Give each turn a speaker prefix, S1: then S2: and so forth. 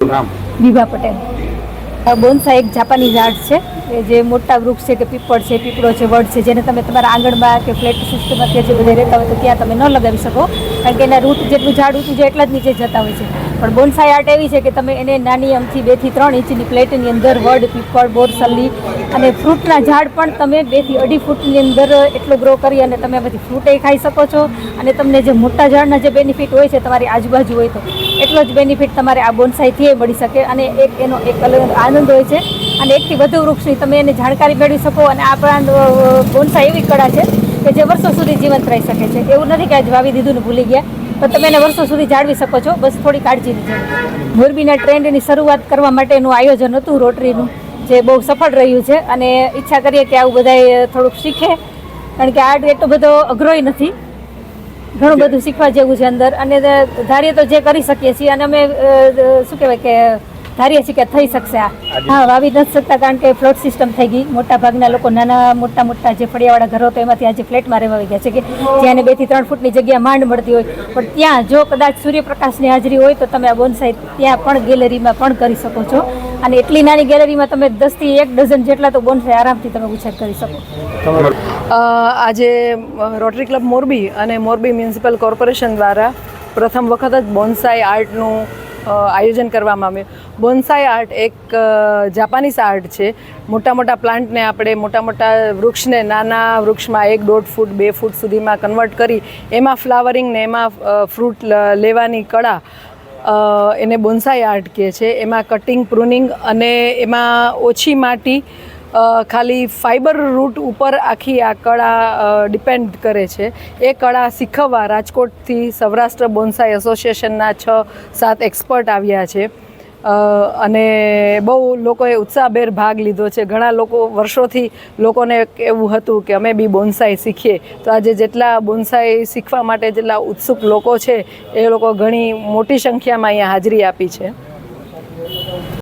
S1: વિભા Patel. Bonsai એક જાપાની ઝાડ છે જે મોટા વૃક્ષ છે કે પીપળ છે, પીપળો છે, વડ છે, જેને તમે તમારા આંગણમાં કે ફ્લેટ સિસ્ટમમાં કે જે બધે રહેતા હોય તો ત્યાં તમે ન લગાવી શકો, કારણ કે એના રૂટ જેટલું ઝાડ ઊંચું છે એટલા જ નીચે જતા હોય છે. પણ બોન્સાઈ આર્ટ એવી છે કે તમે એને નાની અમથી 2 થી 3 ઇંચની પ્લેટની અંદર વડ, પીપળ, બોરસલ્લી અને ફ્રૂટના ઝાડ પણ તમે 2 થી 2.5 ફૂટની અંદર એટલો ગ્રો કરી અને તમે એમાંથી ફ્રૂટે ખાઈ શકો છો. અને તમને જે મોટા ઝાડના જે બેનિફિટ હોય છે તમારી આજુબાજુ હોય તો એટલો જ બેનિફિટ તમારે આ બોન્સાઈથી મળી શકે. અને એનો એક અલગ આનંદ હોય છે અને 1 થી વધુ વૃક્ષની તમે એને જાણકારી મેળવી શકો. અને આ બોન્સાઈ એવી કળા છે કે જે વર્ષો સુધી જીવંત રહી શકે છે. એવું નથી કે આજ વાવી દીધું ને ભૂલી ગયા, પણ તમે એને વર્ષો સુધી જાળવી શકો છો, બસ થોડી કાળજીની જરૂર. મોરબીના ટ્રેન્ડની શરૂઆત કરવા માટેનું આયોજન હતું રોટરીનું, જે બહુ સફળ રહ્યું છે. અને ઈચ્છા કરીએ કે આવું બધાય થોડુંક શીખે, કારણ કે આર્ટ એટલો બધો અઘરોય નથી, ઘણું બધું શીખવા જેવું છે અંદર. અને ધારીએ તો જે કરી શકીએ છીએ, અને અમે શું કહેવાય કે ધારીએ છીએ કે થઈ શકશે. હા, વાવી નથી શકતા કારણ કે ફ્લોટ સિસ્ટમ થઈ ગઈ. મોટા ભાગના લોકો નાના મોટા જે ફળિયાવાળા ઘરો તો એમાંથી આજે ફ્લેટમાં રહેવા ગયા છે કે જ્યાં 2 થી 3 ફૂટની જગ્યા માંડ મળતી હોય. પણ ત્યાં જો કદાચ સૂર્યપ્રકાશની હાજરી હોય તો તમે આ બોન્સાઈ ત્યાં પણ ગેલેરીમાં પણ કરી શકો છો. અને એટલી નાની ગેલેરીમાં તમે 10 થી 1 ડઝન જેટલા તો બોન્સાઈ આરામથી તમે ઉછેર કરી શકો.
S2: આજે રોટરી ક્લબ મોરબી અને મોરબી મ્યુનિસિપલ કોર્પોરેશન દ્વારા પ્રથમ વખત જ બોન્સાઈ આર્ટનું આયોજન કરવામાં આવ્યું. બોન્સાઈ આર્ટ એક જાપાનીઝ આર્ટ છે. મોટા પ્લાન્ટને આપણે મોટા વૃક્ષને નાના વૃક્ષમાં 1-1.5 ફૂટ 2 ફૂટ સુધીમાં કન્વર્ટ કરી એમાં ફ્લાવરિંગ ને એમાં ફ્રૂટ લેવાની કળા એને બોન્સાઈ આર્ટ કહે છે. એમાં કટિંગ, પ્રુનિંગ અને એમાં ઓછી માટી, ખાલી ફાઈબર રૂટ ઉપર આખી આ કળા ડિપેન્ડ કરે છે. એ કળા શીખવવા રાજકોટથી સૌરાષ્ટ્ર બોન્સાઈ એસોસિએશનના 6-7 એક્સપર્ટ આવ્યા છે. અને બહુ લોકોએ ઉત્સાહભેર ભાગ લીધો છે. ઘણા લોકો વર્ષોથી લોકોને એવું હતું કે અમે બી બોન્સાઈ શીખીએ, તો આજે જેટલા બોન્સાઈ શીખવા માટે જેટલા ઉત્સુક લોકો છે એ લોકો ઘણી મોટી સંખ્યામાં અહીંયા હાજરી આપી છે.